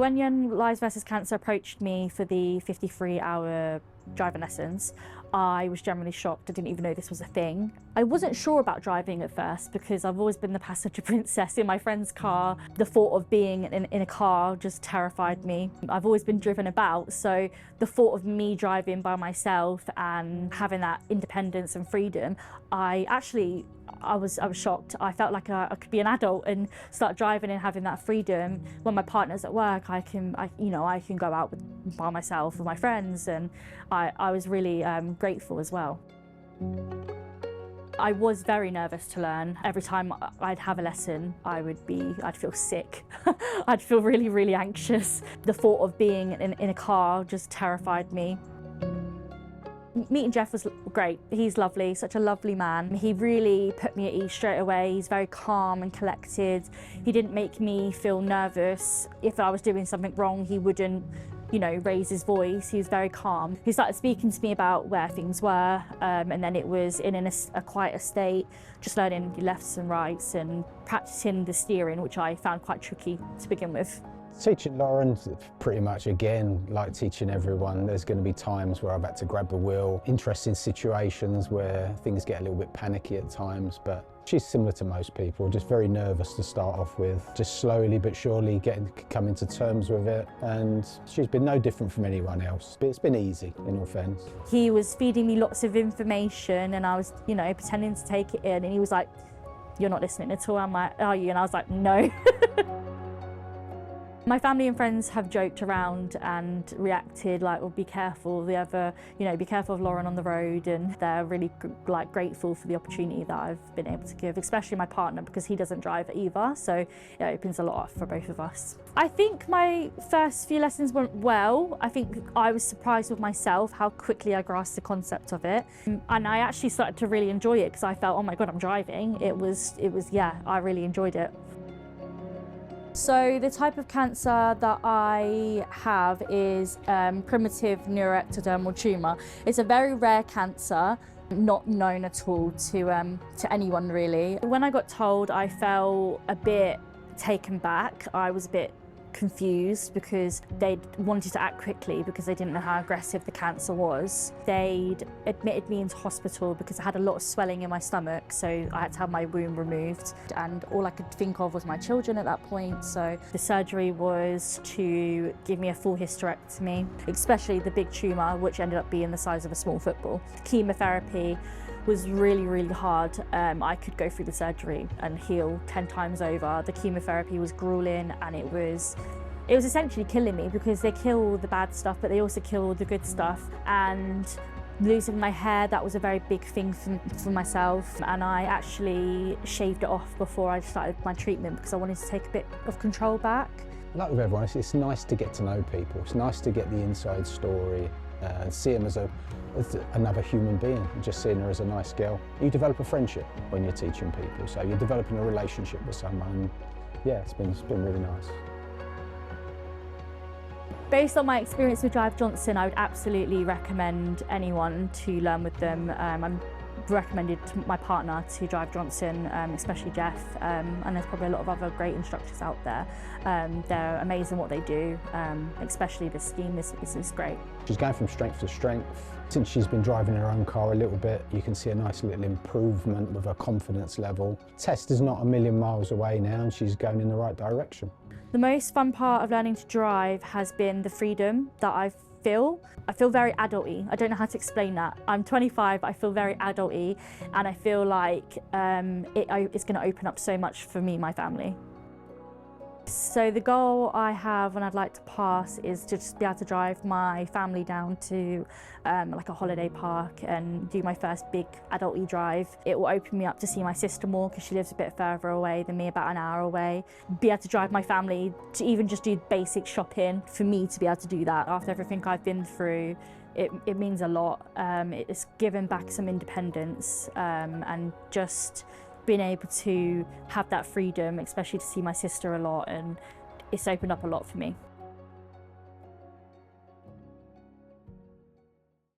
When Young Lives vs Cancer approached me for the 53-hour driving lessons, I was generally shocked. I didn't even know this was a thing. I wasn't sure about driving at first because I've always been the passenger princess in my friend's car. The thought of being in a car just terrified me. I've always been driven about, so the thought of me driving by myself and having that independence and freedom, I was shocked. I felt like I could be an adult and start driving and having that freedom. When my partner's at work, I can go out by myself with my friends, and I was really grateful as well. I was very nervous to learn. Every time I'd have a lesson, I'd feel sick. I'd feel really, really anxious. The thought of being in a car just terrified me. Meeting Jeff was great. He's lovely, such a lovely man. He really put me at ease straight away. He's very calm and collected. He didn't make me feel nervous. If I was doing something wrong, he wouldn't, raise his voice. He was very calm. He started speaking to me about where things were, and then it was in a quieter state, just learning lefts and rights and practicing the steering, which I found quite tricky to begin with. Teaching Lauren, pretty much again, like teaching everyone, there's going to be times where I've had to grab the wheel, interesting situations where things get a little bit panicky at times, but she's similar to most people, just very nervous to start off with, just slowly but surely coming to terms with it, and she's been no different from anyone else, but it's been easy in all fairness. He was feeding me lots of information and I was, pretending to take it in, and he was like, "You're not listening at all." I'm like, "Are you?" And I was like, "No." My family and friends have joked around and reacted like, "Well, be careful, be careful of Lauren on the road," and they're really grateful for the opportunity that I've been able to give, especially my partner, because he doesn't drive either, so it opens a lot up for both of us. I think my first few lessons went well. I think I was surprised with myself how quickly I grasped the concept of it, and I actually started to really enjoy it because I felt, oh my God, I'm driving. Yeah, I really enjoyed it. So the type of cancer that I have is primitive neuroectodermal tumour. It's a very rare cancer, not known at all to anyone really. When I got told, I felt a bit taken back. I was a bit confused because they wanted to act quickly because they didn't know how aggressive the cancer was. They'd admitted me into hospital because I had a lot of swelling in my stomach, so I had to have my womb removed, and all I could think of was my children at that point. So the surgery was to give me a full hysterectomy, especially the big tumour, which ended up being the size of a small football. Chemotherapy was really, really hard. I could go through the surgery and heal 10 times over. The chemotherapy was grueling, and it was essentially killing me because they kill the bad stuff, but they also kill the good stuff. And losing my hair, that was a very big thing for myself. And I actually shaved it off before I started my treatment because I wanted to take a bit of control back. Like with everyone, it's nice to get to know people. It's nice to get the inside story and see them as another human being, just seeing her as a nice girl. You develop a friendship when you're teaching people, so you're developing a relationship with someone. Yeah, it's been really nice. Based on my experience with driveJohnson, I would absolutely recommend anyone to learn with them. I'm recommended to my partner to driveJohnson, especially Jeff, and there's probably a lot of other great instructors out there. They're amazing what they do, especially the scheme is great. She's going from strength to strength. Since she's been driving her own car a little bit, you can see a nice little improvement with her confidence level. Test is not a million miles away now, and she's going in the right direction. The most fun part of learning to drive has been the freedom that I feel very adult-y. I don't know how to explain that. I'm 25, I feel very adult-y, and I feel like it's going to open up so much for me and my family. So the goal I have and I'd like to pass is to just be able to drive my family down to like a holiday park and do my first big adult-y drive. It will open me up to see my sister more because she lives a bit further away than me, about an hour away. Be able to drive my family to even just do basic shopping, for me to be able to do that after everything I've been through. It means a lot. It's given back some independence and just being able to have that freedom, especially to see my sister a lot, and it's opened up a lot for me.